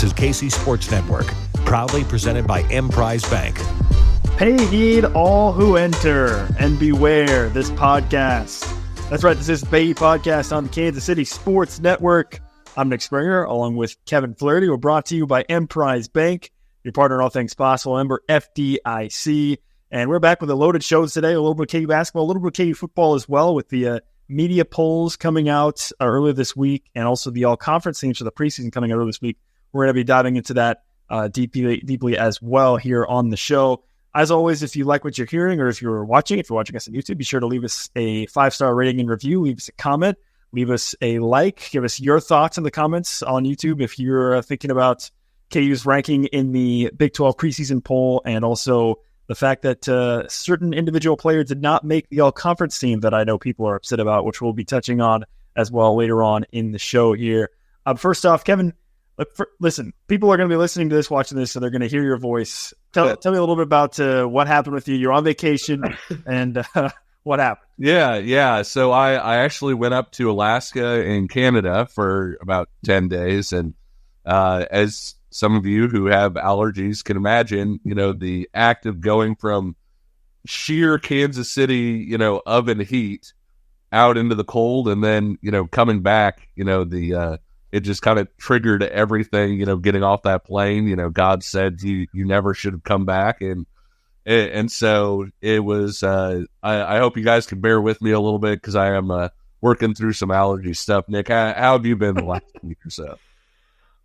is KC Sports Network, proudly presented by Emprise Bank. Pay heed all who enter and beware this podcast. That's right, this is the Pay Heed Podcast on the Kansas City Sports Network. I'm Nick Springer, along with Kevin Flaherty. We're brought to you by Emprise Bank, your partner in all things possible, member FDIC. And we're back with a loaded show today, a little bit of KU basketball, a little bit of KU football as well, with the media polls coming out earlier this week, and also the all-conference teams for the preseason coming out earlier this week. We're going to be diving into that deeply as well here on the show. As always, if you like what you're hearing, or if you're watching us on YouTube, be sure to leave us a 5-star rating and review, leave us a comment, leave us a like, give us your thoughts in the comments on YouTube if you're thinking about KU's ranking in the Big 12 preseason poll, and also the fact that certain individual players did not make the all-conference team that I know people are upset about, which we'll be touching on as well later on in the show here. First off, Kevin, listen, people are going to be listening to this, watching this, so they're going to hear your voice. Tell me a little bit about what happened with you. You're on vacation, and what happened? Yeah. So I actually went up to Alaska and Canada for about 10 days, and as some of you who have allergies can imagine, the act of going from sheer Kansas City, oven heat out into the cold, and then, coming back, it just kind of triggered everything, getting off that plane. God said you never should have come back. And so it was, I hope you guys can bear with me a little bit, because I am working through some allergy stuff. Nick, how have you been the last week or so?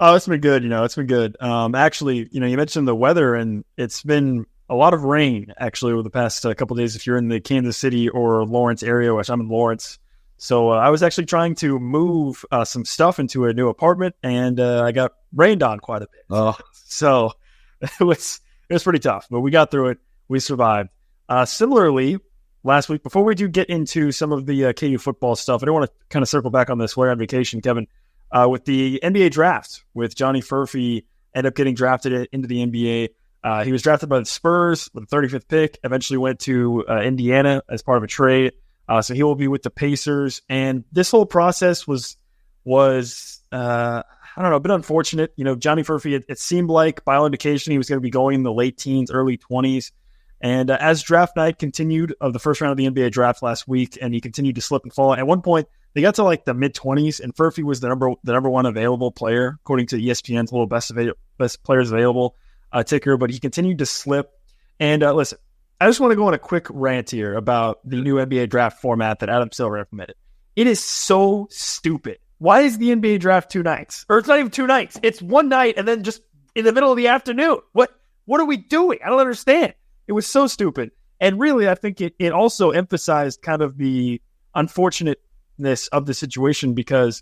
Oh, it's been good. It's been good. Actually, you mentioned the weather, and it's been a lot of rain actually over the past couple of days. If you're in the Kansas City or Lawrence area, which I'm in Lawrence, so I was actually trying to move some stuff into a new apartment, and I got rained on quite a bit. Oh. So it was pretty tough, but we got through it. We survived. Similarly, last week, before we do get into some of the KU football stuff, I do want to kind of circle back on this while you're on vacation, Kevin. With the NBA draft, with Johnny Furphy ended up getting drafted into the NBA. He was drafted by the Spurs with the 35th pick, eventually went to Indiana as part of a trade. So he will be with the Pacers. And this whole process was I don't know, a bit unfortunate. Johnny Furphy, it seemed like by all indication he was going to be going in the late teens, early 20s. And as draft night continued of the first round of the NBA draft last week, and he continued to slip and fall, at one point they got to like the mid-20s, and Furphy was the number one available player, according to ESPN's little best players available ticker, but he continued to slip. And listen, I just want to go on a quick rant here about the new NBA draft format that Adam Silver implemented. It is so stupid. Why is the NBA draft 2 nights? Or it's not even 2 nights. It's one night and then just in the middle of the afternoon. What are we doing? I don't understand. It was so stupid. And really, I think it also emphasized kind of the unfortunateness of the situation, because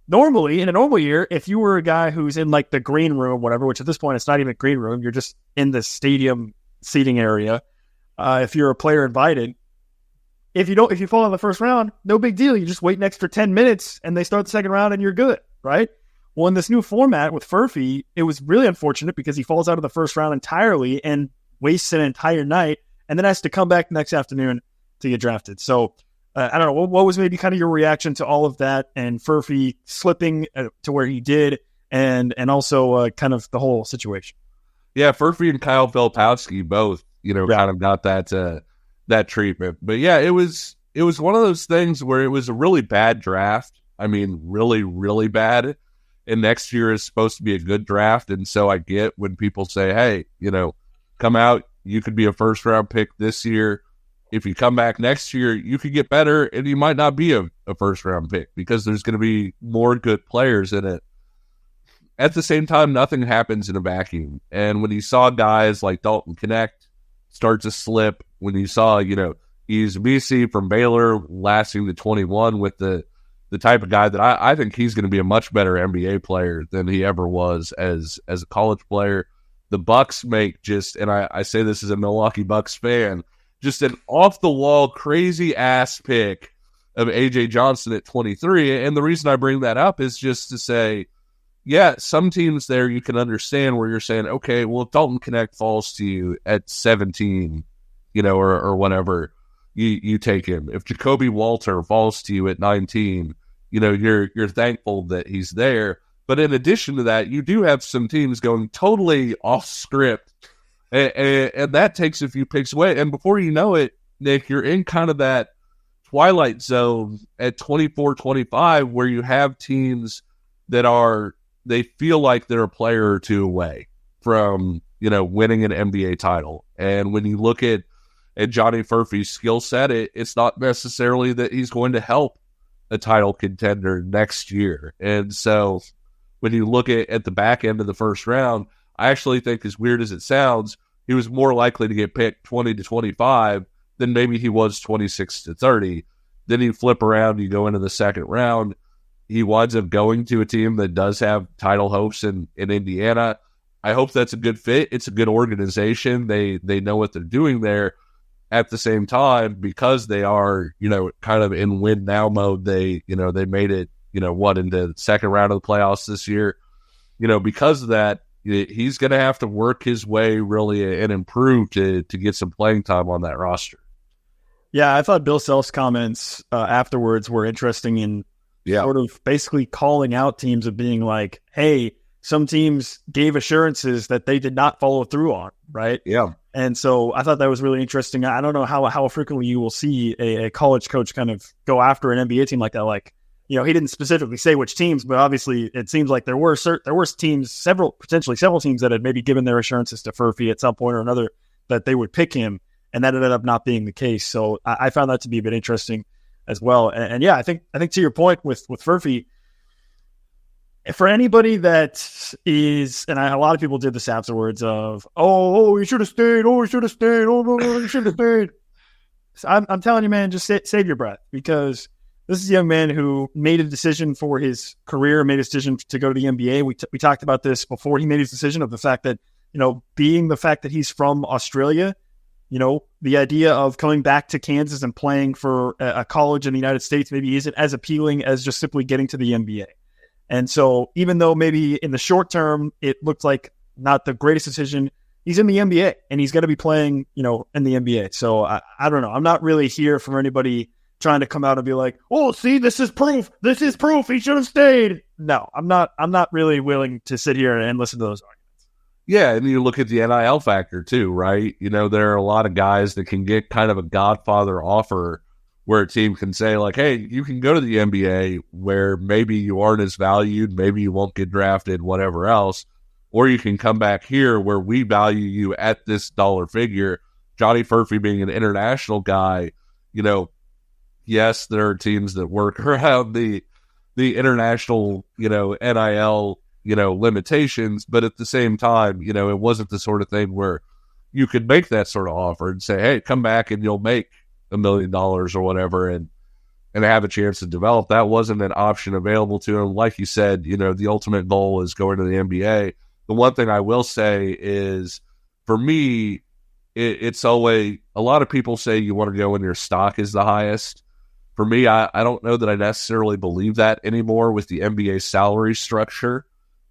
normally, in a normal year, if you were a guy who's in like the green room, whatever, which at this point it's not even a green room, you're just in the stadium seating area. If you're a player invited, if you fall in the first round, no big deal. You just wait an extra 10 minutes and they start the second round and you're good, right? Well, in this new format with Furphy, it was really unfortunate because he falls out of the first round entirely and wastes an entire night, and then has to come back next afternoon to get drafted. So I don't know, what was maybe kind of your reaction to all of that, and Furphy slipping to where he did, and also kind of the whole situation? Yeah, Furphy and Kyle Filipowski both, kind of got that treatment. But yeah, it was one of those things where it was a really bad draft. I mean, really, really bad. And next year is supposed to be a good draft. And so I get when people say, hey, come out, you could be a first-round pick this year. If you come back next year, you could get better, and you might not be a first-round pick because there's going to be more good players in it. At the same time, nothing happens in a vacuum. And when you saw guys like Dalton Connect start to slip, when you saw, he's BC from Baylor lasting to 21 with the type of guy that I think he's going to be a much better NBA player than he ever was as a college player. The Bucks make and I say this as a Milwaukee Bucks fan, just an off-the-wall, crazy-ass pick of A.J. Johnson at 23. And the reason I bring that up is just to say, yeah, some teams there you can understand where you're saying, okay, well, if Dalton Connect falls to you at 17, or whatever, you take him. If Jacoby Walter falls to you at 19, you're thankful that he's there. But in addition to that, you do have some teams going totally off script, and that takes a few picks away. And before you know it, Nick, you're in kind of that twilight zone at 24-25 where you have teams that they feel like they're a player or two away from, winning an NBA title. And when you look at Johnny Furphy's skill set, it's not necessarily that he's going to help a title contender next year. And so when you look at the back end of the first round, I actually think, as weird as it sounds, he was more likely to get picked 20-25 than maybe he was 26-30. Then you flip around, you go into the second round, he winds up going to a team that does have title hopes in Indiana. I hope that's a good fit. It's a good organization. They know what they're doing there. At the same time, because they are, kind of in win now mode, they made it, into the second round of the playoffs this year. Because of that, he's going to have to work his way really and improve to get some playing time on that roster. Yeah, I thought Bill Self's comments afterwards were interesting in sort of basically calling out teams of being like, hey, some teams gave assurances that they did not follow through on, right? Yeah. And so I thought that was really interesting. I don't know how frequently you will see a college coach kind of go after an NBA team like that. Like, he didn't specifically say which teams, but obviously it seems like there were teams, potentially several teams that had maybe given their assurances to Furphy at some point or another that they would pick him, and that ended up not being the case. So I found that to be a bit interesting as well. And yeah, I think to your point with Furphy, for anybody that is, and a lot of people did this afterwards of, he should have stayed. Oh, he should have stayed. Oh, no, he should have stayed. So I'm telling you, man, just save your breath, because this is a young man who made a decision for his career, made a decision to go to the NBA. We talked about this before he made his decision, of the fact that, being the fact that he's from Australia, the idea of coming back to Kansas and playing for a college in the United States maybe isn't as appealing as just simply getting to the NBA. And so even though maybe in the short term it looked like not the greatest decision, he's in the NBA and he's going to be playing, in the NBA. So I don't know. I'm not really here for anybody trying to come out and be like, oh, see, this is proof. This is proof. He should have stayed. No, I'm not really willing to sit here and listen to those arguments. Yeah, and you look at the NIL factor too, right? There are a lot of guys that can get kind of a Godfather offer where a team can say, like, hey, you can go to the NBA where maybe you aren't as valued, maybe you won't get drafted, whatever else, or you can come back here where we value you at this dollar figure. Johnny Furphy being an international guy, yes, there are teams that work around the international, NIL, limitations, but at the same time, it wasn't the sort of thing where you could make that sort of offer and say, hey, come back and you'll make $1 million or whatever and have a chance to develop. That wasn't an option available to him. Like you said, the ultimate goal is going to the NBA. The one thing I will say is, for me, it's always, a lot of people say you want to go when your stock is the highest. For me, I don't know that I necessarily believe that anymore with the NBA salary structure.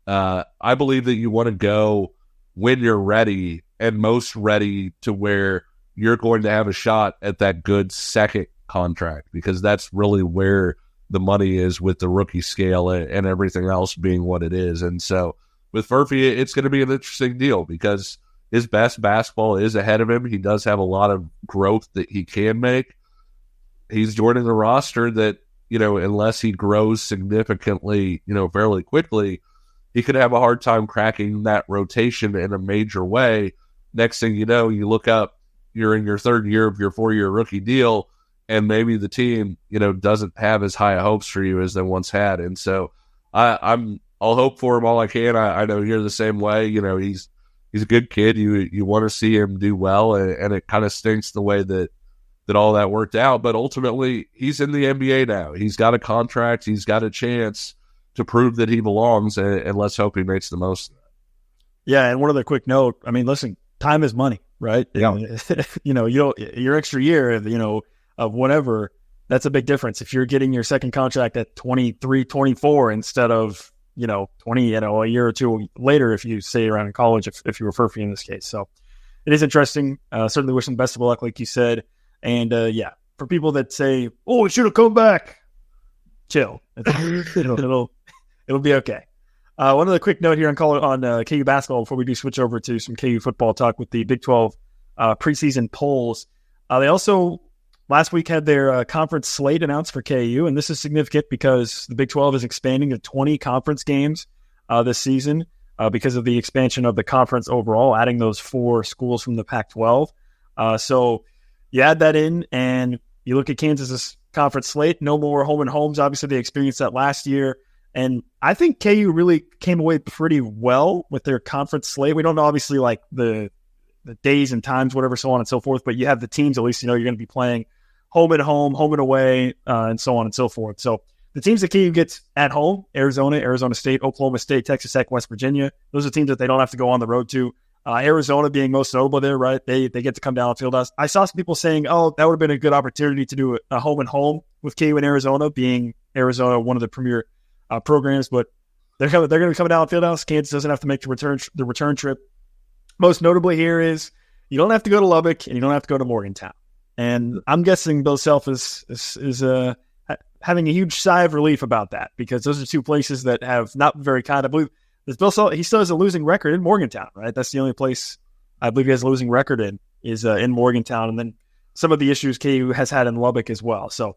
I believe that you want to go when you're ready, and most ready to where you're going to have a shot at that good second contract, because that's really where the money is with the rookie scale and everything else being what it is. And so with Furphy, it's going to be an interesting deal because his best basketball is ahead of him. He does have a lot of growth that he can make. He's joining the roster that, unless he grows significantly, fairly quickly, he could have a hard time cracking that rotation in a major way. Next thing you know, you look up, you're in your third year of your 4-year rookie deal, and maybe the team, doesn't have as high hopes for you as they once had. And so I'll hope for him all I can. I know you're the same way. He's a good kid. You want to see him do well, and it kind of stinks the way that all that worked out. But ultimately, he's in the NBA now. He's got a contract. He's got a chance to prove that he belongs, and let's hope he makes the most of that. Yeah, and one other quick note. I mean, listen, time is money, right? Yeah. Your extra year, of whatever, that's a big difference. If you're getting your second contract at 23, 24 instead of, 20, a year or two later, if you stay around in college, if you were Furphy in this case. So it is interesting. Certainly wish him best of luck, like you said. And for people that say, oh, it should have come back, chill. It'll be okay. One other quick note here on KU basketball before we do switch over to some KU football talk with the Big 12 preseason polls. They also last week had their conference slate announced for KU, and this is significant because the Big 12 is expanding to 20 conference games this season because of the expansion of the conference overall, adding those 4 schools from the Pac-12. So you add that in, and you look at Kansas's conference slate, no more home and homes. Obviously, they experienced that last year. And I think KU really came away pretty well with their conference slate. We don't know, obviously, like the days and times, whatever, so on and so forth. But you have the teams, at least you know you're going to be playing home and home, home and away, and so on and so forth. So the teams that KU gets at home, Arizona, Arizona State, Oklahoma State, Texas Tech, West Virginia, those are teams that they don't have to go on the road to. Arizona being most notable there, right? They get to come down and field us. I saw some people saying, oh, that would have been a good opportunity to do a home and home with KU and Arizona, being Arizona one of the premier programs, but they're going to be coming down and field house. Kansas doesn't have to make the return trip. Most notably here is you don't have to go to Lubbock and you don't have to go to Morgantown. And I'm guessing Bill Self is having a huge sigh of relief about that, because those are 2 places that have not been very kind. I believe Bill Self, he still has a losing record in Morgantown, right? That's the only place I believe he has a losing record in Morgantown. And then some of the issues KU has had in Lubbock as well. So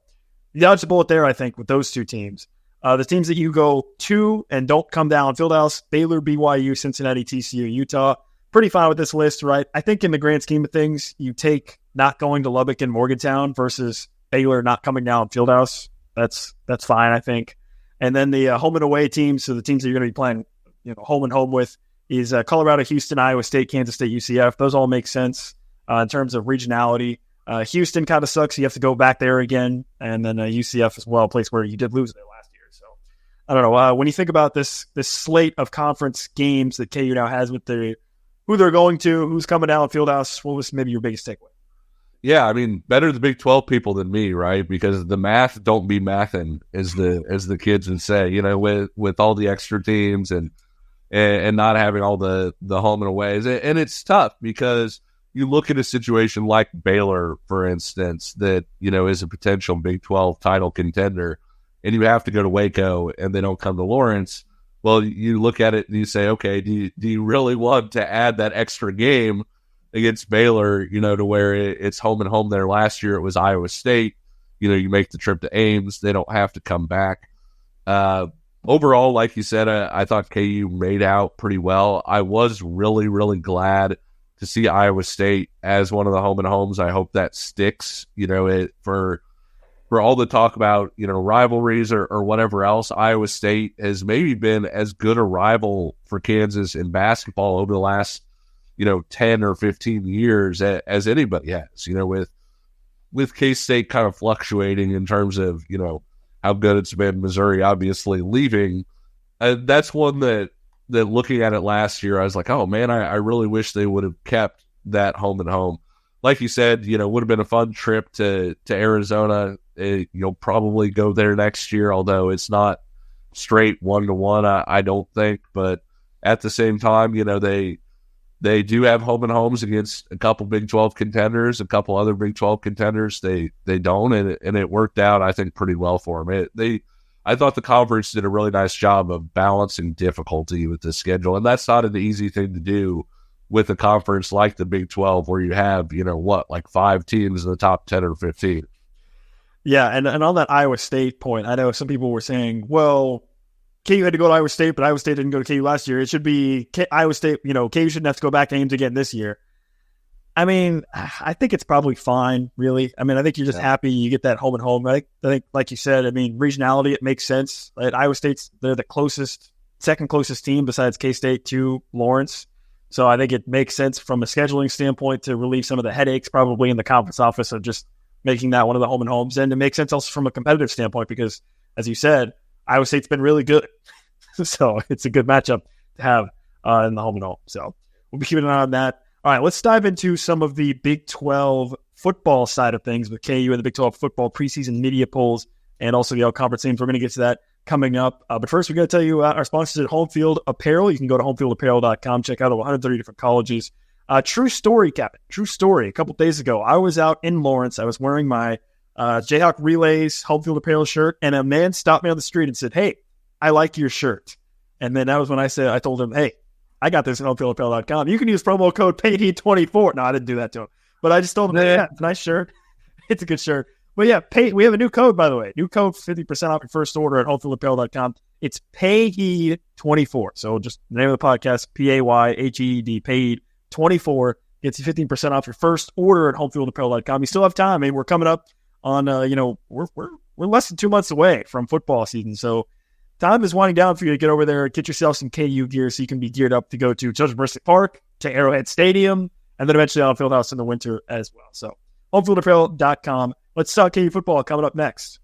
you dodged the bullet there, I think, with those 2 teams. The teams that you go to and don't come down Fieldhouse: Baylor, BYU, Cincinnati, TCU, Utah. Pretty fine with this list, right? I think in the grand scheme of things, you take not going to Lubbock and Morgantown versus Baylor not coming down Fieldhouse. That's fine, I think. And then the home and away teams, so the teams that you're going to be playing, home and home with, is Colorado, Houston, Iowa State, Kansas State, UCF. Those all make sense in terms of regionality. Houston kind of sucks. You have to go back there again. And then UCF as well, a place where you did lose there last year. So I don't know. When you think about this slate of conference games that KU now has with who they're going to, who's coming down Fieldhouse, what was maybe your biggest takeaway? Yeah, I mean, better the Big 12 people than me, right? Because the math don't be mathin', as the kids would say, with all the extra teams and not having all the home and aways. And it's tough because you look at a situation like Baylor, for instance, that, is a potential Big 12 title contender, and you have to go to Waco and they don't come to Lawrence. Well, you look at it and you say, okay, do you really want to add that extra game against Baylor, to where it's home and home there? Last year it was Iowa State. You make the trip to Ames. They don't have to come back. Overall, like you said, I thought KU made out pretty well. I was really, really glad to see Iowa State as one of the home and homes. I hope that sticks, for all the talk about, rivalries or whatever else. Iowa State has maybe been as good a rival for Kansas in basketball over the last 10 or 15 years as anybody has, with K-State kind of fluctuating in terms of, how good it's been. Missouri obviously leaving. That's one that looking at it last year, I was like, oh man, I really wish they would have kept that home and home. Like you said, would have been a fun trip to Arizona. You'll probably go there next year, although it's not straight 1-to-1, I don't think. But at the same time, they do have home and homes against a couple Big 12 contenders, a couple other Big 12 contenders. They don't, and it worked out, I think, pretty well for them. I thought the conference did a really nice job of balancing difficulty with the schedule, and that's not an easy thing to do with a conference like the Big 12, where you have, like 5 teams in the top 10 or 15. Yeah, and on that Iowa State point, I know some people were saying, well, KU had to go to Iowa State, but Iowa State didn't go to KU last year. It should be Iowa State, KU shouldn't have to go back to Ames again this year. I mean, I think it's probably fine, really. I mean, I think you're just happy you get that home and home. I think, like you said, regionality, it makes sense. Right? Iowa State's, they're the second closest team besides K-State to Lawrence. So I think it makes sense from a scheduling standpoint to relieve some of the headaches probably in the conference office of just making that one of the home and homes. And it makes sense also from a competitive standpoint because, as you said, Iowa State's been really good. So it's a good matchup to have in the home and home. So we'll be keeping an eye on that. All right, let's dive into some of the Big 12 football side of things with KU and the Big 12 football preseason media polls and also the conference teams. We're going to get to that coming up. But first, we're going to tell you our sponsors at Home Field Apparel. You can go to homefieldapparel.com, check out over 130 different colleges. True story, Captain. True story. A couple days ago, I was out in Lawrence. I was wearing my Jayhawk Relays Home Field Apparel shirt, and a man stopped me on the street and said, "Hey, I like your shirt." And then that was when I told him, hey, I got this at homefieldapparel.com. You can use promo code PAYD24. No, I didn't do that to him. But I just told him, yeah, it's a nice shirt. It's a good shirt. But yeah, we have a new code, by the way. New code, 50% off your first order at homefieldapparel.com. It's PAYD24. So just the name of the podcast, PAYHEED, PAYD24. Gets you 15% off your first order at homefieldapparel.com. You still have time. I mean, we're coming up on, we're less than 2 months away from football season. So time is winding down for you to get over there, get yourself some KU gear so you can be geared up to go to Judge Mercy Park, to Arrowhead Stadium, and then eventually on Fieldhouse in the winter as well. So homefieldapparel.com. Let's talk KU football coming up next.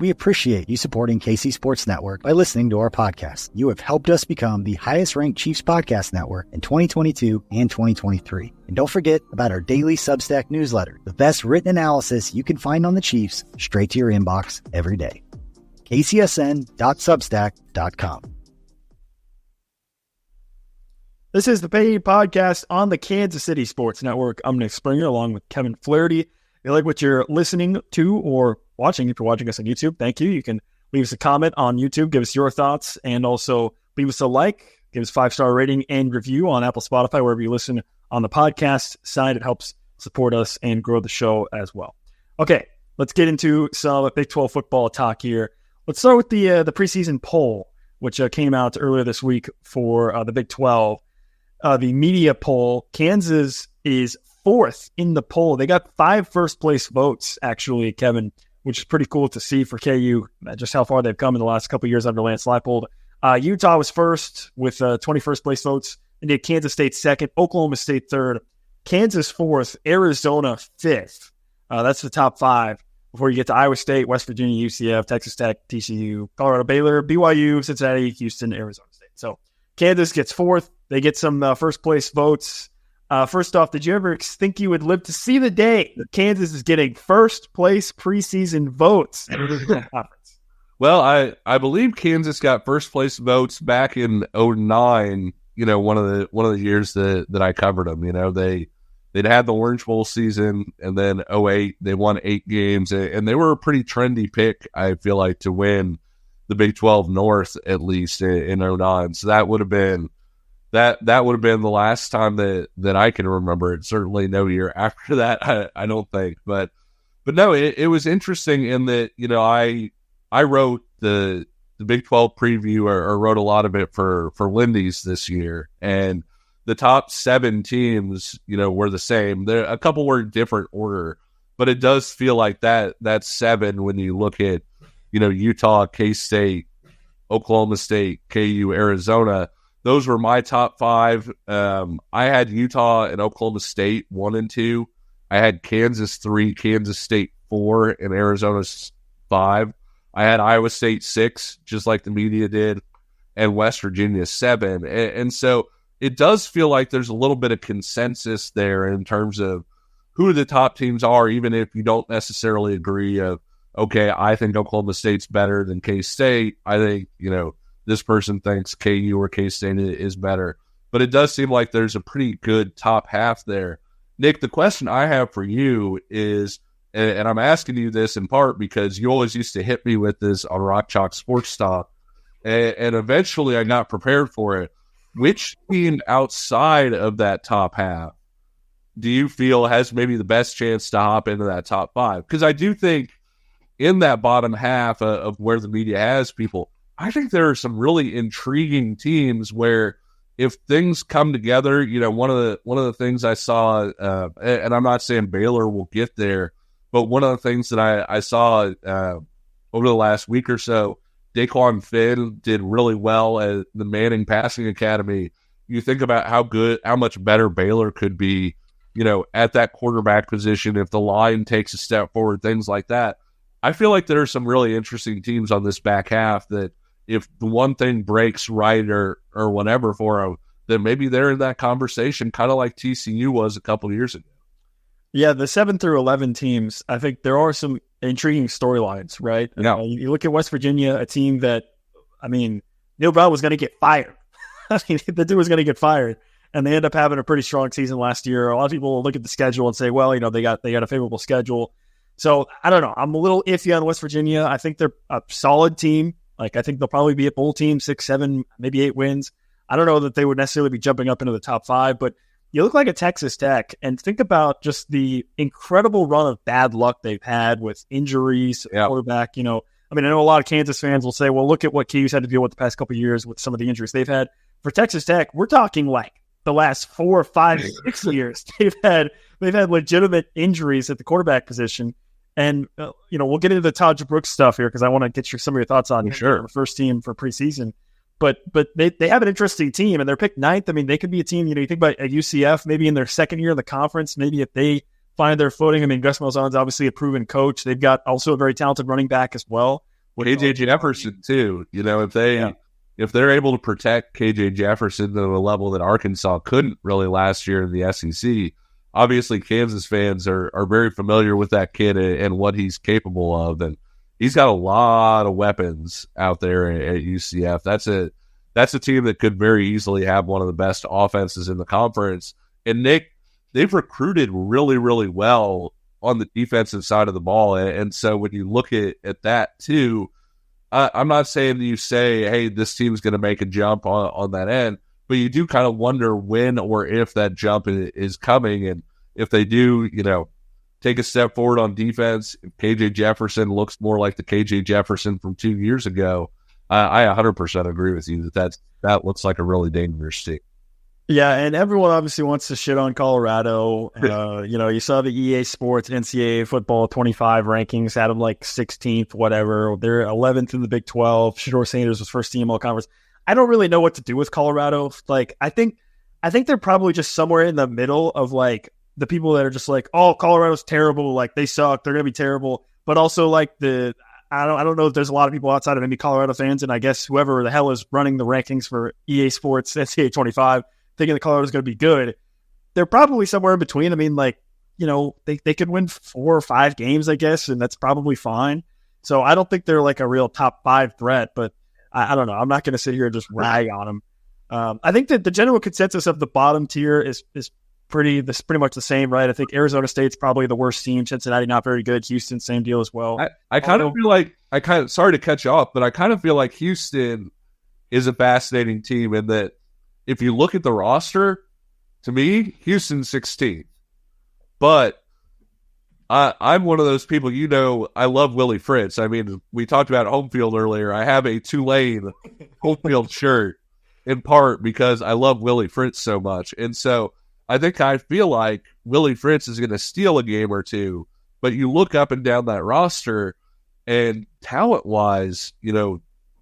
We appreciate you supporting KC Sports Network by listening to our podcast. You have helped us become the highest-ranked Chiefs podcast network in 2022 and 2023. And don't forget about our daily Substack newsletter, the best written analysis you can find on the Chiefs straight to your inbox every day. kcsn.substack.com. This is the Paid Podcast on the Kansas City Sports Network. I'm Nick Springer along with Kevin Flaherty. If you like what you're listening to or watching, if you're watching us on YouTube, thank you. You can leave us a comment on YouTube, give us your thoughts, and also leave us a like, give us a 5-star rating and review on Apple, Spotify, wherever you listen on the podcast side. It helps support us and grow the show as well. Okay, let's get into some Big 12 football talk here. Let's start with the preseason poll, which came out earlier this week for the Big 12. The media poll, Kansas is 4th in the poll. They got 5 first-place votes, actually, Kevin, which is pretty cool to see for KU, just how far they've come in the last couple of years under Lance Leipold. Utah was first with 21st-place votes. And did Kansas State 2nd, Oklahoma State 3rd, Kansas 4th, Arizona 5th. That's the top 5 before you get to Iowa State, West Virginia, UCF, Texas Tech, TCU, Colorado, Baylor, BYU, Cincinnati, Houston, Arizona State. So Kansas gets 4th. They get some first-place votes. First off, did you ever think you would live to see the day that Kansas is getting first-place preseason votes in the conference? Well, I believe Kansas got first-place votes back in 2009. One of the years that I covered them. They'd had the Orange Bowl season, and then 2008 they won 8 games, and they were a pretty trendy pick, I feel like, to win the Big 12 North at least in 2009. So that would have been the last time that I can remember it. Certainly no year after that, I don't think. But no, it was interesting in that I wrote the Big 12 preview or wrote a lot of it for Lindy's this year, and the top 7 teams were the same. There a couple were in different order, but it does feel like that's 7 when you look at Utah, K-State, Oklahoma State, KU, Arizona. Those were my top 5. I had Utah and Oklahoma State 1 and 2. I had Kansas 3, Kansas State 4, and Arizona 5. I had Iowa State 6, just like the media did, and West Virginia 7. And so it does feel like there's a little bit of consensus there in terms of who the top teams are, even if you don't necessarily agree of, okay, I think Oklahoma State's better than K-State. I think, this person thinks KU or K-State is better. But it does seem like there's a pretty good top half there. Nick, the question I have for you is, and I'm asking you this in part because you always used to hit me with this on Rock Chalk Sports Talk, and eventually I got prepared for it. Which team outside of that top half do you feel has maybe the best chance to hop into that top 5? Because I do think in that bottom half of where the media has people, I think there are some really intriguing teams where if things come together, one of the things I saw, and I'm not saying Baylor will get there, but one of the things that I saw over the last week or so, Daquan Finn did really well at the Manning Passing Academy. You think about how much better Baylor could be, at that quarterback position if the line takes a step forward, things like that. I feel like there are some really interesting teams on this back half that if the one thing breaks right or whatever for them, then maybe they're in that conversation, kind of like TCU was a couple of years ago. Yeah, the 7 through 11 teams, I think there are some intriguing storylines, right? Yeah. You look at West Virginia, a team that, Neil Brown was going to get fired. The dude was going to get fired, and they end up having a pretty strong season last year. A lot of people will look at the schedule and say, well, they got a favorable schedule. So I don't know. I'm a little iffy on West Virginia. I think they're a solid team. Like, I think they'll probably be a bowl team, 6, 7, maybe 8 wins. I don't know that they would necessarily be jumping up into the top 5, but you look like a Texas Tech, and think about just the incredible run of bad luck they've had with injuries, quarterback. I know a lot of Kansas fans will say, well, look at what KU's had to deal with the past couple of years with some of the injuries they've had. For Texas Tech, we're talking like the last 4, 5, 6 years. They've had legitimate injuries at the quarterback position. And, we'll get into the Todd Brooks stuff here because I want to get some of your thoughts on the first team for preseason. But they have an interesting team, and they're picked 9th. I mean, they could be a team, you think about a UCF, maybe in their second year in the conference, maybe if they find their footing. I mean, Gus Malzahn's obviously a proven coach. They've got also a very talented running back as well. KJ Jefferson, too. If they're able to protect KJ Jefferson to a level that Arkansas couldn't really last year in the SEC, obviously Kansas fans are very familiar with that kid and what he's capable of. And he's got a lot of weapons out there at UCF. That's a team that could very easily have one of the best offenses in the conference. And they've recruited really, really well on the defensive side of the ball. And so when you look at that too, I'm not saying that you say, hey, this team's going to make a jump on that end, but you do kind of wonder when or if that jump is coming. And if they do, take a step forward on defense, if KJ Jefferson looks more like the KJ Jefferson from 2 years ago, I 100% agree with you that looks like a really dangerous team. Yeah, and everyone obviously wants to shit on Colorado. You saw the EA Sports NCAA football 25 rankings, had them like 16th, whatever. They're 11th in the Big 12. Shedeur Sanders was first team all conference. I don't really know what to do with Colorado. Like, I think they're probably just somewhere in the middle of like the people that are just like, oh, Colorado's terrible. Like, they suck. They're going to be terrible. But also like I don't know if there's a lot of people outside of maybe Colorado fans, and I guess whoever the hell is running the rankings for EA Sports NCAA 25 thinking that Colorado's going to be good. They're probably somewhere in between. I mean, like, they could win 4 or 5 games, I guess, and that's probably fine. So I don't think they're like a real top 5 threat, but I don't know. I'm not going to sit here and just rag on them. I think that the general consensus of the bottom tier is pretty much the same, right? I think Arizona State's probably the worst team. Cincinnati, not very good. Houston, same deal as well. I kind of feel like, sorry to cut you off, but I kind of feel like Houston is a fascinating team in that if you look at the roster, to me, Houston's 16th. But I'm one of those people, I love Willie Fritz. I mean, we talked about home field earlier. I have a Tulane home field shirt in part because I love Willie Fritz so much. And so I feel like Willie Fritz is going to steal a game or two. But you look up and down that roster, and talent-wise,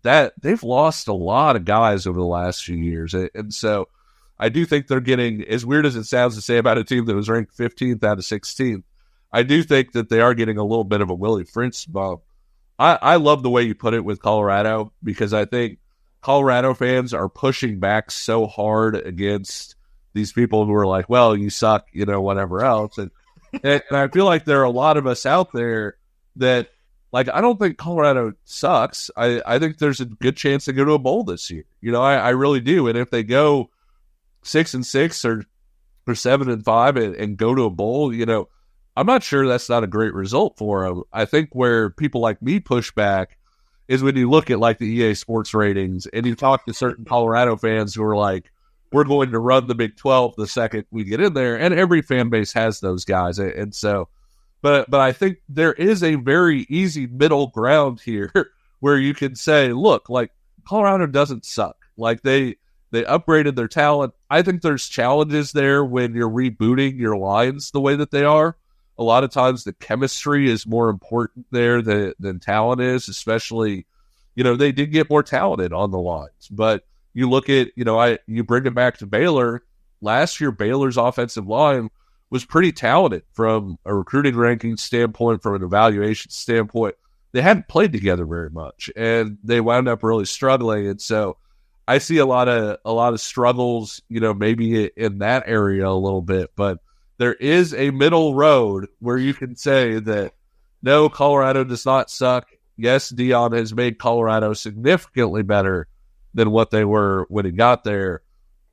that they've lost a lot of guys over the last few years. And so I do think they're getting, as weird as it sounds to say about a team that was ranked 15th out of 16th, I do think that they are getting a little bit of a Willie Fritz bump. I love the way you put it with Colorado, because I think Colorado fans are pushing back so hard against these people who are like, well, you suck, whatever else. And I feel like there are a lot of us out there that, like, I don't think Colorado sucks. I think there's a good chance they go to a bowl this year. I really do. And if they go 6-6 or 7-5 and go to a bowl, I'm not sure that's not a great result for them. I think where people like me push back is when you look at like the EA Sports ratings and you talk to certain Colorado fans who are like, we're going to run the Big 12 the second we get in there. And every fan base has those guys. And so, but I think there is a very easy middle ground here where you can say, look, like, Colorado doesn't suck. Like, they upgraded their talent. I think there's challenges there when you're rebooting your lines the way that they are. A lot of times the chemistry is more important there than talent is, especially, they did get more talented on the lines. But you look at, you bring it back to Baylor. Last year, Baylor's offensive line was pretty talented from a recruiting ranking standpoint, from an evaluation standpoint. They hadn't played together very much, and they wound up really struggling. And so I see a lot of struggles, maybe in that area a little bit, but there is a middle road where you can say that, no, Colorado does not suck. Yes, Deion has made Colorado significantly better than what they were when he got there.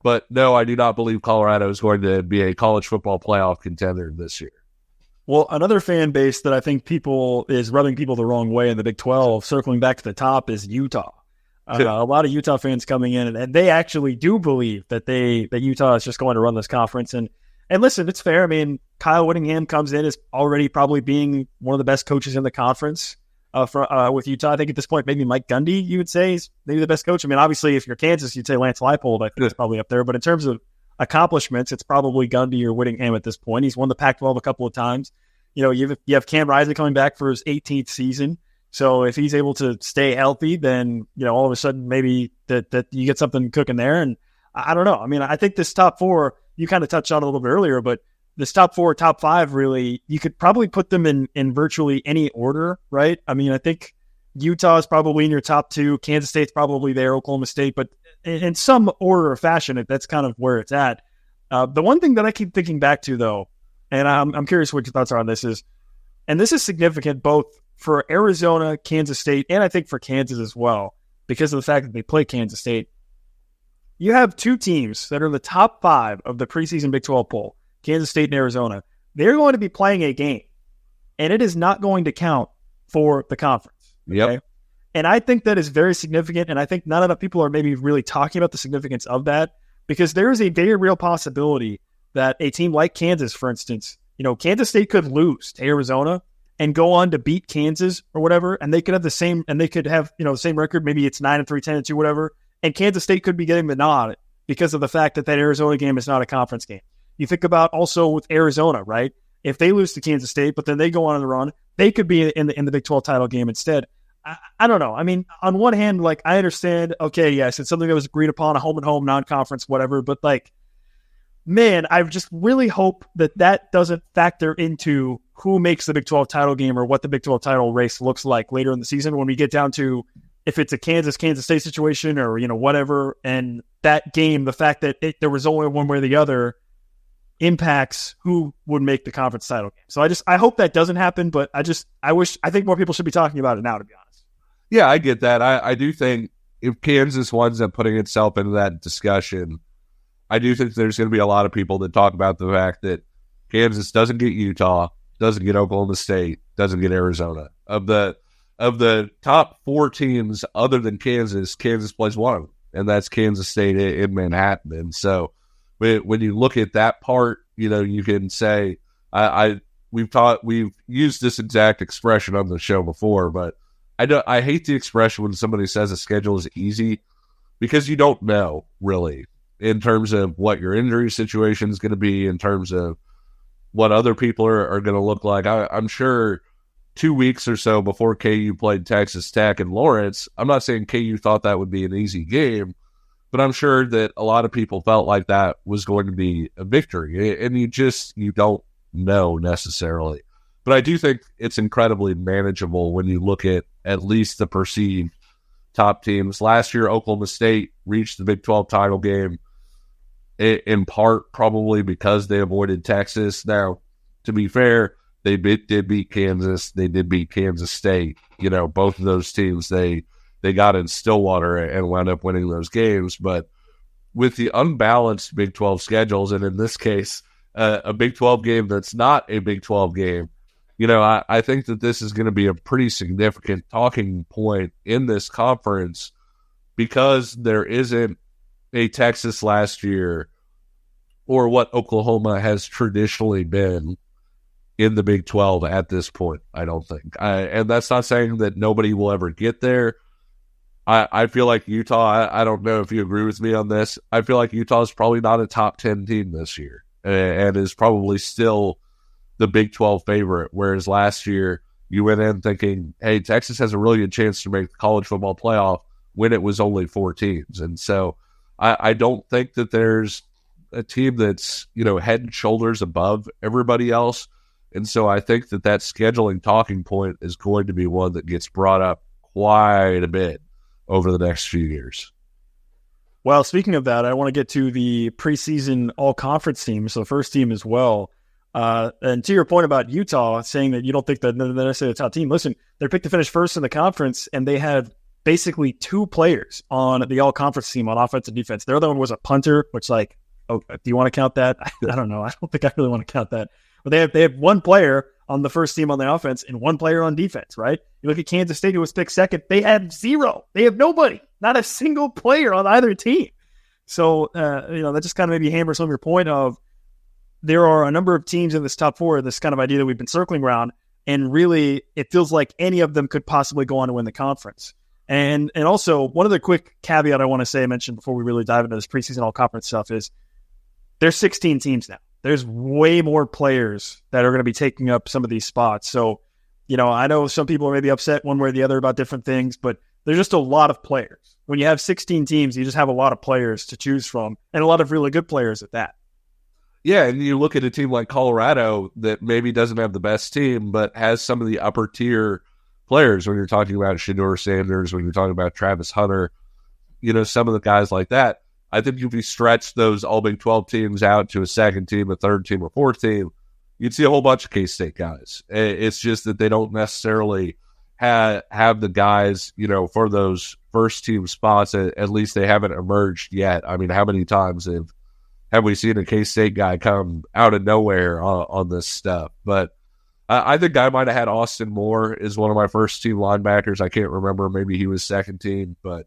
But no, I do not believe Colorado is going to be a college football playoff contender this year. Well, another fan base that I think is rubbing people the wrong way in the Big 12, circling back to the top, is Utah. A lot of Utah fans coming in, and they actually do believe that Utah is just going to run this conference. And listen, it's fair. I mean, Kyle Whittingham comes in as already probably being one of the best coaches in the conference with Utah. I think at this point, maybe Mike Gundy, you would say, is maybe the best coach. I mean, obviously, if you're Kansas, you'd say Lance Leipold. I think is probably up there. But in terms of accomplishments, it's probably Gundy or Whittingham at this point. He's won the Pac-12 a couple of times. You know, you have Cam Rising coming back for his 18th season. So if he's able to stay healthy, then, you know, all of a sudden maybe that you get something cooking there. And I don't know. I mean, I think this top four, you kind of touched on a little bit earlier, but this top four, top five, really, you could probably put them in virtually any order, right? I mean, I think Utah is probably in your top two. Kansas State's probably there, Oklahoma State, but in some order or fashion, that's kind of where it's at. The one thing that I keep thinking back to, though, and I'm curious what your thoughts are on this is, and this is significant both for Arizona, Kansas State, and I think for Kansas as well, because of the fact that they play Kansas State. You have two teams that are in the top five of the preseason Big 12 poll, Kansas State and Arizona. They're going to be playing a game, and it is not going to count for the conference. Okay? Yep. And I think that is very significant, and I think not enough people are maybe really talking about the significance of that, because there is a very real possibility that a team like Kansas, for instance, you know, Kansas State could lose to Arizona and go on to beat Kansas or whatever, and they could have the same record. Maybe it's 9-3, 10-2, whatever. And Kansas State could be getting the nod because of the fact that Arizona game is not a conference game. You think about also with Arizona, right? If they lose to Kansas State, but then they go on the run, they could be in the Big 12 title game instead. I don't know. I mean, on one hand, like, I understand, okay, yes, it's something that was agreed upon, a home-and-home, non-conference, whatever, but, like, man, I just really hope that doesn't factor into who makes the Big 12 title game or what the Big 12 title race looks like later in the season when we get down to if it's a Kansas State situation or, you know, whatever. And that game, the fact that there was only one way or the other impacts who would make the conference title game. So I hope that doesn't happen, but I think more people should be talking about it now, to be honest. Yeah, I get that. I do think if Kansas winds up putting itself into that discussion, I do think there's going to be a lot of people that talk about the fact that Kansas doesn't get Utah, doesn't get Oklahoma State, doesn't get Arizona. Of the top four teams other than Kansas plays one of them, and that's Kansas State in Manhattan. And so when you look at that part, you know, you can say, we've used this exact expression on the show before, but I hate the expression when somebody says a schedule is easy, because you don't know really in terms of what your injury situation is going to be, in terms of what other people are going to look like. I'm sure 2 weeks or so before KU played Texas Tech and Lawrence, I'm not saying KU thought that would be an easy game, but I'm sure that a lot of people felt like that was going to be a victory, and you don't know necessarily. But I do think it's incredibly manageable when you look at least the perceived top teams. Last year, Oklahoma State reached the Big 12 title game, in part probably because they avoided Texas. Now, to be fair, they did beat Kansas. They did beat Kansas State. You know, both of those teams, they got in Stillwater and wound up winning those games. But with the unbalanced Big 12 schedules, and in this case, a Big 12 game that's not a Big 12 game, you know, I think that this is going to be a pretty significant talking point in this conference, because there isn't a Texas last year or what Oklahoma has traditionally been in the Big 12 at this point, I don't think. And that's not saying that nobody will ever get there. I feel like Utah, I don't know if you agree with me on this, I feel like Utah is probably not a top 10 team this year and is probably still the Big 12 favorite, whereas last year you went in thinking, hey, Texas has a really good chance to make the college football playoff when it was only 4 teams. And so I don't think that there's a team that's, you know, head and shoulders above everybody else. And so I think that scheduling talking point is going to be one that gets brought up quite a bit over the next few years. Well, speaking of that, I want to get to the preseason all-conference team, so first team as well. And to your point about Utah saying that you don't think that they're necessarily the top team, listen, they're picked to finish first in the conference, and they had basically 2 players on the all-conference team on offense and defense. Their other one was a punter, which, like, oh, do you want to count that? I don't know. I don't think I really want to count that. Or they have one player on the first team on the offense and one player on defense, right? You look at Kansas State, who was picked second. They had zero. They have nobody, not a single player on either team. So, that just kind of maybe hammers home your point of there are a number of teams in this top four, this kind of idea that we've been circling around, and really it feels like any of them could possibly go on to win the conference. And also, one other quick caveat I want to say, I mentioned before we really dive into this preseason all-conference stuff, is there's 16 teams now. There's way more players that are going to be taking up some of these spots. So, I know some people are maybe upset one way or the other about different things, but there's just a lot of players. When you have 16 teams, you just have a lot of players to choose from, and a lot of really good players at that. Yeah, and you look at a team like Colorado that maybe doesn't have the best team, but has some of the upper tier players. When you're talking about Shedeur Sanders, when you're talking about Travis Hunter, some of the guys like that. I think if you stretch those all Big 12 teams out to a second team, a third team, a fourth team, you'd see a whole bunch of K-State guys. It's just that they don't necessarily have the guys, for those first team spots. At least they haven't emerged yet. I mean, how many times have we seen a K-State guy come out of nowhere on this stuff? But I think I might have had Austin Moore as one of my first team linebackers. I can't remember. Maybe he was second team. But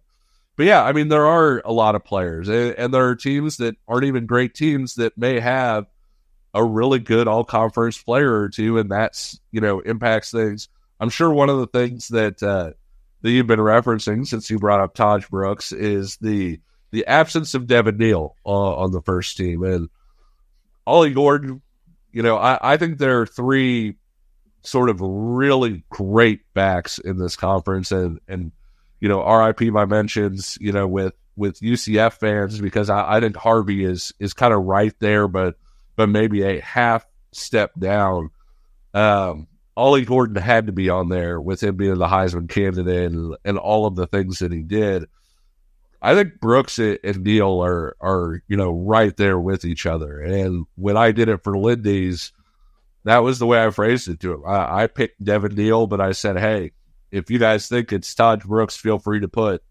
yeah, I mean, there are a lot of players. And there are teams that aren't even great teams that may have a really good all-conference player or two, and that's, impacts things. I'm sure one of the things that you've been referencing since you brought up Taj Brooks is the absence of Devin Neal on the first team. And Ollie Gordon, I think there are three sort of really great backs in this conference. And RIP my mentions, with UCF fans, because I think Harvey is kind of right there, but maybe a half step down. Ollie Gordon had to be on there with him being the Heisman candidate and all of the things that he did. I think Brooks and Neal are right there with each other. And when I did it for Lindy's, that was the way I phrased it to him. I picked Devin Neal, but I said, hey, if you guys think it's Taj Brooks, feel free to put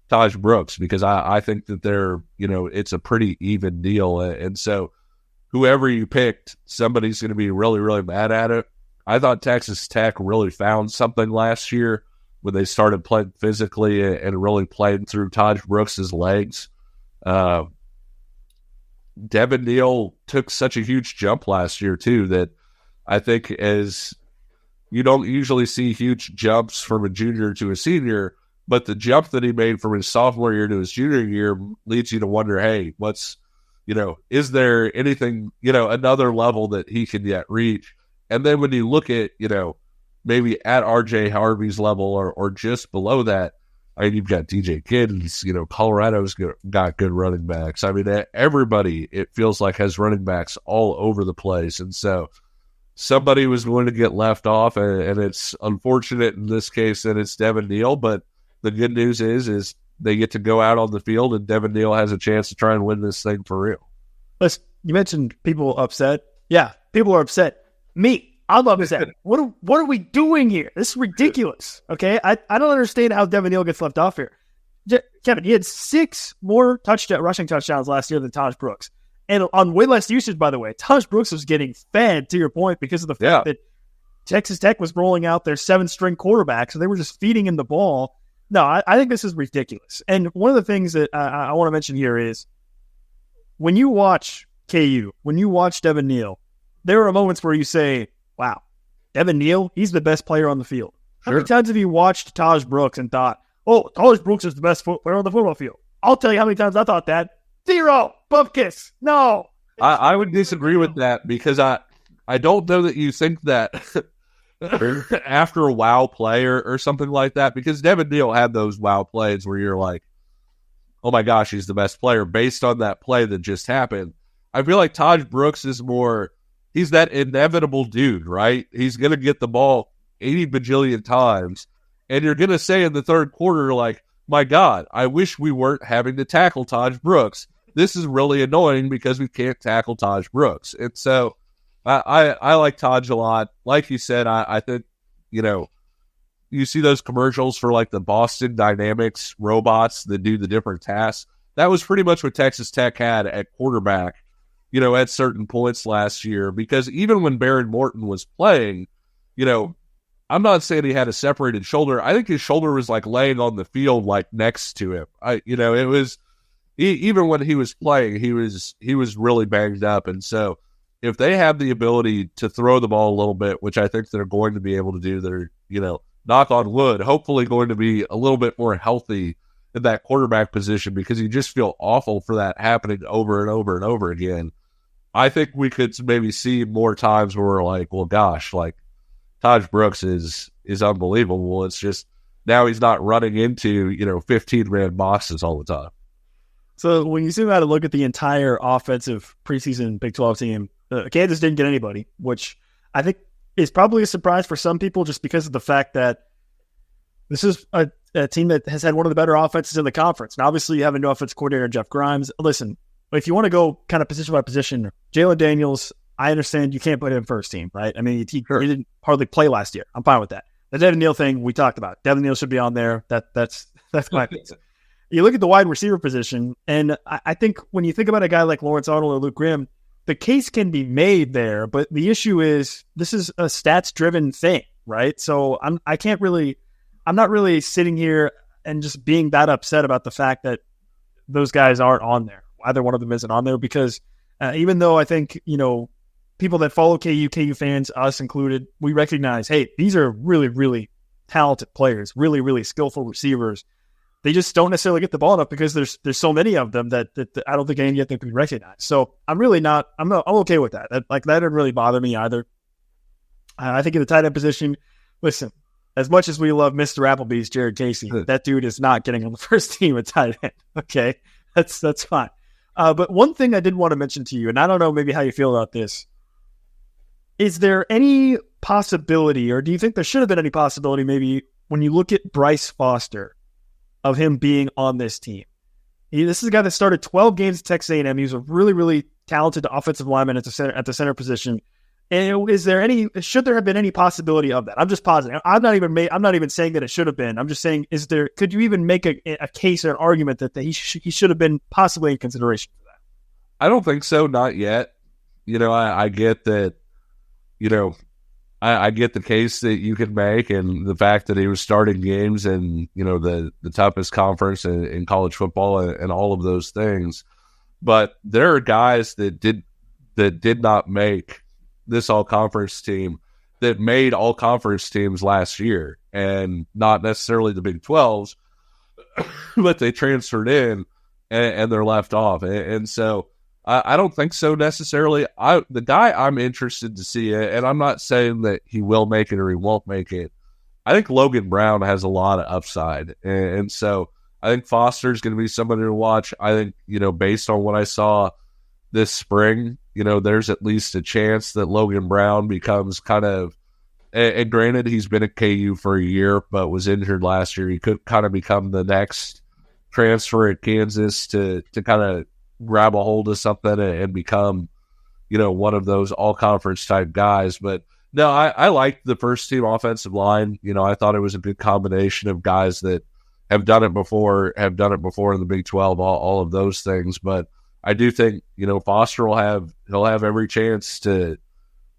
Taj Brooks, because I think that they're, it's a pretty even deal. And so whoever you picked, somebody's going to be really, really mad at it. I thought Texas Tech really found something last year when they started playing physically and really playing through Taj Brooks' legs. Devin Neal took such a huge jump last year, too, that I think as you don't usually see huge jumps from a junior to a senior, but the jump that he made from his sophomore year to his junior year leads you to wonder, hey, is there anything, another level that he can yet reach? And then when you look at, maybe at RJ Harvey's level or just below that, I mean, you've got DJ Giddens, Colorado's got good running backs. I mean, everybody, it feels like, has running backs all over the place. And so somebody was going to get left off, and it's unfortunate in this case that it's Devin Neal, but the good news is they get to go out on the field, and Devin Neal has a chance to try and win this thing for real. Listen, you mentioned people upset. Yeah, people are upset. Me, I'm upset. What are we doing here? This is ridiculous. Okay, I don't understand how Devin Neal gets left off here. Kevin, he had 6 more rushing touchdowns last year than Taj Brooks. And on way less usage, by the way. Taj Brooks was getting fed, to your point, because of the fact that Texas Tech was rolling out their 7-string quarterback, so they were just feeding him the ball. No, I think this is ridiculous. And one of the things that I want to mention here is when you watch KU, when you watch Devin Neal, there are moments where you say, wow, Devin Neal, he's the best player on the field. How many times have you watched Taj Brooks and thought, oh, Taj Brooks is the best player on the football field? I'll tell you how many times I thought that. 0. Bupkis. No. I would disagree with that, because I don't know that you think that after a wow play or something like that, because Devin Neal had those wow plays where you're like, oh my gosh, he's the best player based on that play that just happened. I feel like Taj Brooks is more, he's that inevitable dude, right? He's going to get the ball 80 bajillion times, and you're going to say in the third quarter, like, my God, I wish we weren't having to tackle Taj Brooks. This is really annoying because we can't tackle Taj Brooks. And so I like Taj a lot. Like you said, I think, you see those commercials for like the Boston Dynamics robots that do the different tasks. That was pretty much what Texas Tech had at quarterback at certain points last year, because even when Baron Morton was playing, I'm not saying he had a separated shoulder. I think his shoulder was like laying on the field, like next to him. It was, even when he was playing, he was really banged up. And so if they have the ability to throw the ball a little bit, which I think they're going to be able to do, they're, knock on wood, hopefully going to be a little bit more healthy in that quarterback position, because you just feel awful for that happening over and over and over again. I think we could maybe see more times where we're like, well, gosh, like Taj Brooks is unbelievable. It's just now he's not running into, 15-man boxes all the time. So when you zoom out and look at the entire offensive preseason Big 12 team, Kansas didn't get anybody, which I think is probably a surprise for some people, just because of the fact that this is a team that has had one of the better offenses in the conference. Now, obviously, you have a new offensive coordinator, Jeff Grimes. Listen, if you want to go kind of position by position, Jalen Daniels, I understand you can't put him first team, right? I mean, he didn't hardly play last year. I'm fine with that. The Devin Neal thing we talked about. Devin Neal should be on there. That's my opinion. You look at the wide receiver position, and I think when you think about a guy like Lawrence Arnold or Luke Grimm, the case can be made there, but the issue is this is a stats-driven thing, right? So I'm not really sitting here and just being that upset about the fact that those guys aren't on there. Either one of them isn't on there, because even though I think, people that follow KU fans, us included, we recognize, hey, these are really, really talented players, really, really skillful receivers. They just don't necessarily get the ball enough because there's so many of them that I don't think any of them can be recognized. So I'm okay with that. That didn't really bother me either. I think in the tight end position, listen, as much as we love Mr. Applebee's Jared Casey, that dude is not getting on the first team at tight end. Okay, that's fine. But one thing I did want to mention to you, and I don't know maybe how you feel about this, is there any possibility, or do you think there should have been any possibility, maybe when you look at Bryce Foster, of him being on this team? This is a guy that started 12 games at Texas A&M. He was a really, really talented offensive lineman at the center position. And should there have been any possibility of that? I'm just positing. I'm not even saying that it should have been. I'm just saying, could you even make a case or an argument that he should have been possibly in consideration for that? I don't think so. Not yet. I get that, I get the case that you could make, and the fact that he was starting games in, the toughest conference in college football and all of those things. But there are guys that did not make this all-conference team that made all-conference teams last year, and not necessarily the Big 12s, but they transferred in and they're left off. And so I don't think so necessarily. The guy I'm interested to see, and I'm not saying that he will make it or he won't make it, I think Logan Brown has a lot of upside. And so I think Foster's going to be somebody to watch. I think, based on what I saw this spring, there's at least a chance that Logan Brown becomes kind of, and granted, he's been at KU for a year, but was injured last year. He could kind of become the next transfer at Kansas to kind of grab a hold of something and become, one of those all-conference type guys. But no, I liked the first team offensive line. I thought it was a good combination of guys that have done it before in the Big 12, all of those things. But I do think, Foster he'll have every chance to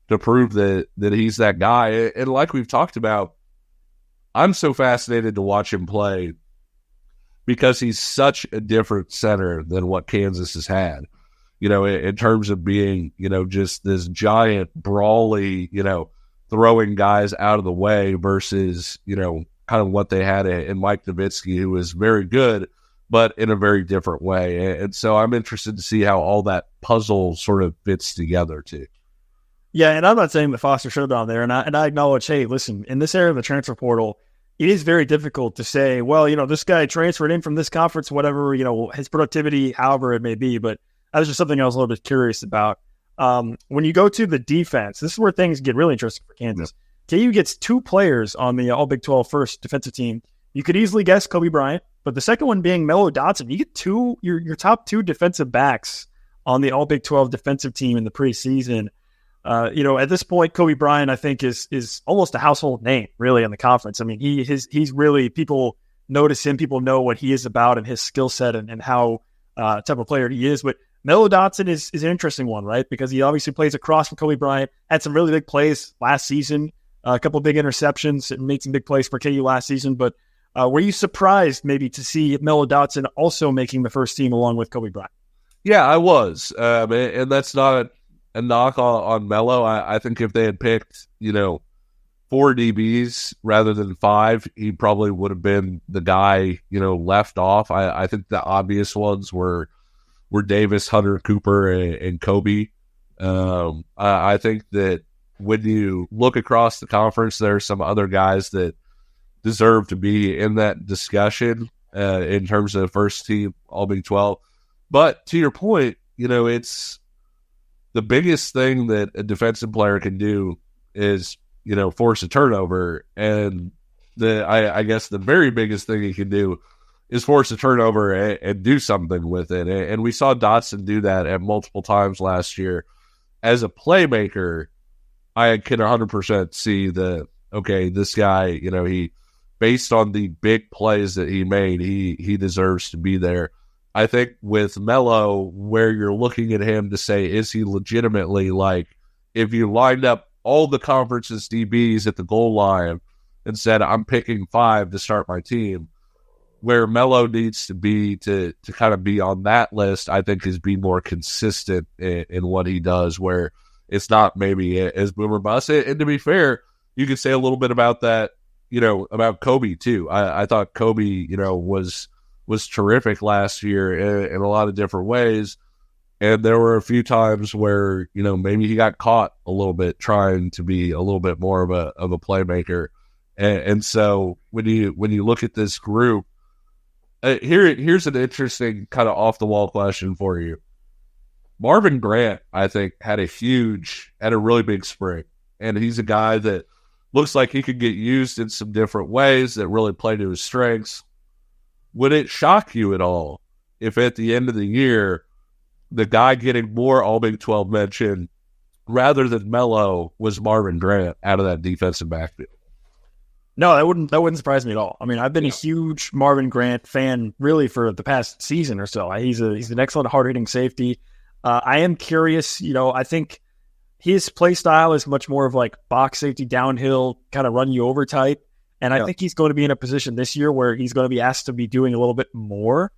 prove that he's that guy. And like we've talked about, I'm so fascinated to watch him play, because he's such a different center than what Kansas has had, in terms of being, just this giant, brawly, throwing guys out of the way versus, kind of what they had in Mike Nowitzki, who was very good, but in a very different way. And so I'm interested to see how all that puzzle sort of fits together too. Yeah, and I'm not saying that Foster should have been on there, and I acknowledge, hey, listen, in this era of the transfer portal, it is very difficult to say, well, this guy transferred in from this conference, whatever, his productivity, however it may be. But that was just something I was a little bit curious about. When you go to the defense, this is where things get really interesting for Kansas. Yep. KU gets 2 players on the All Big 12 first defensive team. You could easily guess Kobe Bryant, but the second one being Melo Dotson. You get your top 2 defensive backs on the All Big 12 defensive team in the preseason. At this point, Kobe Bryant, I think, is almost a household name, really, in the conference. I mean, he's really, people notice him, people know what he is about and his skill set and how type of player he is. But Melo Dotson is an interesting one, right? Because he obviously plays across from Kobe Bryant, had some really big plays last season, a couple of big interceptions, and made some big plays for KU last season. But were you surprised maybe to see Melo Dotson also making the first team along with Kobe Bryant? Yeah, I was. And that's not a knock on Melo. I think if they had picked, 4 DBs rather than 5, he probably would have been the guy, left off. I think the obvious ones were Davis, Hunter, Cooper, and Kobe. I think that when you look across the conference, there are some other guys that deserve to be in that discussion in terms of first team All Big 12. But to your point, it's the biggest thing that a defensive player can do is, force a turnover. And I guess the very biggest thing he can do is force a turnover and do something with it. And we saw Dotson do that at multiple times last year. As a playmaker, I can 100% see this guy, he, based on the big plays that he made, he deserves to be there. I think with Melo, where you're looking at him to say, is he legitimately, like, if you lined up all the conference's DBs at the goal line and said, I'm picking 5 to start my team, where Melo needs to be to kind of be on that list, I think, is be more consistent in what he does, where it's not maybe as boom or bust. And to be fair, you could say a little bit about that, about Kobe too. I thought Kobe, was terrific last year in a lot of different ways. And there were a few times where, maybe he got caught a little bit trying to be a little bit more of a playmaker. And so when you look at this group, here's an interesting kind of off the wall question for you. Marvin Grant, I think, had a really big spring, and he's a guy that looks like he could get used in some different ways that really play to his strengths. Would it shock you at all if at the end of the year, the guy getting more All Big 12 mention rather than Melo was Marvin Grant out of that defensive backfield? No, that wouldn't surprise me at all. I mean, I've been a huge Marvin Grant fan really for the past season or so. He's an excellent hard-hitting safety. I am curious, I think his play style is much more of like box safety, downhill, kind of run you over type. And I think he's going to be in a position this year where he's going to be asked to be doing a little bit more,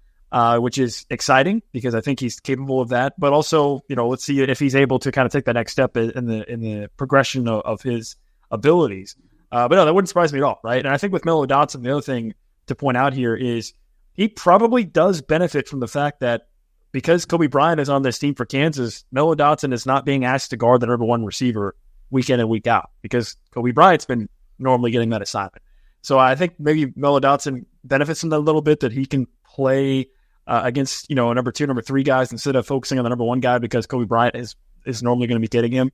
which is exciting because I think he's capable of that. But also, let's see if he's able to kind of take that next step in the progression of his abilities. But no, that wouldn't surprise me at all, right? And I think with Melo Dotson, the other thing to point out here is he probably does benefit from the fact that because Kobe Bryant is on this team for Kansas, Melo Dotson is not being asked to guard the number 1 receiver week in and week out because Kobe Bryant's been normally getting that assignment. So I think maybe Melo Dotson benefits from that a little bit, that he can play against, a number 2, number 3 guys instead of focusing on the number 1 guy because Kobe Bryant is normally going to be getting him.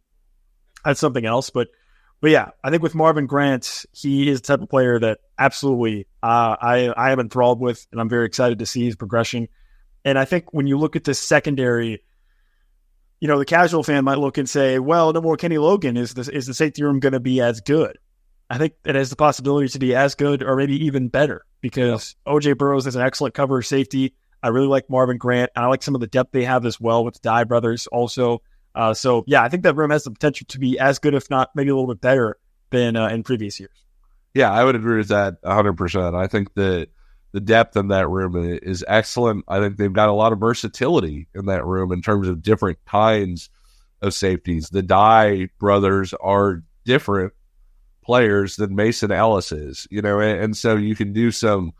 That's something else. But yeah, I think with Marvin Grant, he is the type of player that absolutely I am enthralled with, and I'm very excited to see his progression. And I think when you look at this secondary, the casual fan might look and say, well, no more Kenny Logan. Is the safety room going to be as good? I think it has the possibility to be as good or maybe even better because O.J. Burroughs is an excellent cover safety. I really like Marvin Grant, and I like some of the depth they have as well with the Dye brothers also. So, yeah, I think that room has the potential to be as good, if not maybe a little bit better than in previous years. Yeah, I would agree with that 100%. I think that the depth in that room is excellent. I think they've got a lot of versatility in that room in terms of different kinds of safeties. The Dye brothers are different players than Mason Ellis is, and so you can do some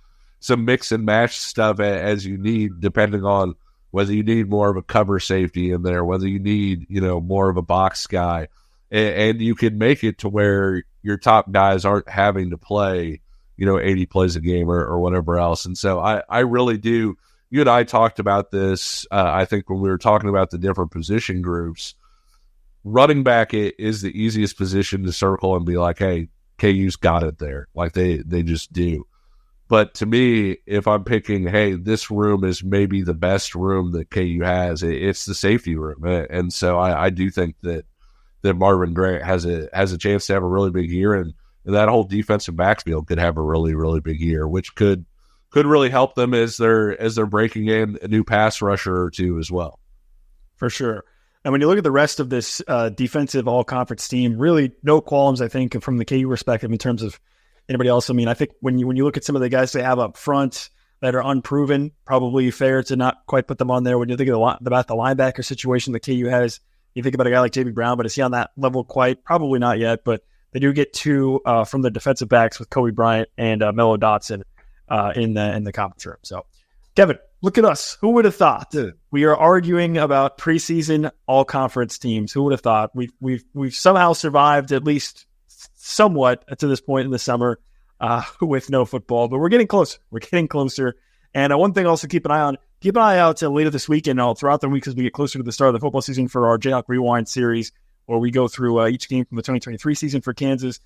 mix and match stuff as you need, depending on whether you need more of a cover safety in there, whether you need, more of a box guy, and you can make it to where your top guys aren't having to play, 80 plays a game or whatever else. And so I really do. You and I talked about this, I think, when we were talking about the different position groups. Running back is the easiest position to circle and be like, hey, KU's got it there. Like they just do. But to me, if I'm picking, hey, this room is maybe the best room that KU has, it's the safety room. And so I do think that Marvin Grant has a chance to have a really big year, and that whole defensive backfield could have a really, really big year, which could really help them as they're breaking in a new pass rusher or two as well. For sure. And when you look at the rest of this defensive all-conference team, really no qualms, I think, from the KU perspective in terms of anybody else. I mean, I think when you look at some of the guys they have up front that are unproven, probably fair to not quite put them on there. When you think about the linebacker situation that KU has, you think about a guy like J.B. Brown, but is he on that level quite? Probably not yet, but they do get two from the defensive backs with Kobe Bryant and Mello Dotson in the conference room. So, Kevin, look at us. Who would have thought? We are arguing about preseason all-conference teams. Who would have thought? We've somehow survived at least somewhat to this point in the summer with no football, but we're getting closer. We're getting closer. And one thing also keep an eye on. Keep an eye out later this week and throughout the week as we get closer to the start of the football season for our Jayhawk Rewind series, where we go through each game from the 2023 season for Kansas,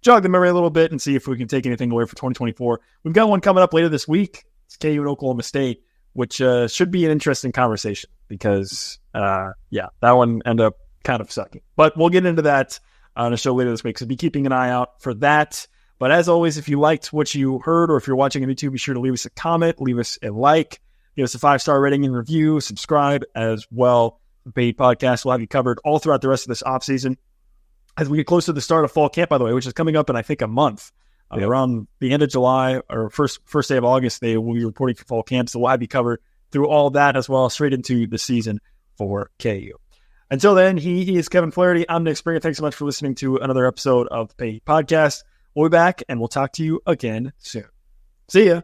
jog the memory a little bit, and see if we can take anything away for 2024. We've got one coming up later this week. It's KU and Oklahoma State, which should be an interesting conversation because, that one ended up kind of sucking. But we'll get into that on a show later this week, so be keeping an eye out for that. But as always, if you liked what you heard or if you're watching on YouTube, be sure to leave us a comment, leave us a like, give us a 5-star rating and review, subscribe as well. The Paid Podcast will have you covered all throughout the rest of this offseason. As we get closer to the start of fall camp, by the way, which is coming up in, I think, a month. Around the end of July or first day of August, they will be reporting for fall camp. So we'll have you covered through all that as well, straight into the season for KU. Until then, he is Kevin Flaherty. I'm Nick Springer. Thanks so much for listening to another episode of the Paid Podcast. We'll be back, and we'll talk to you again soon. See ya.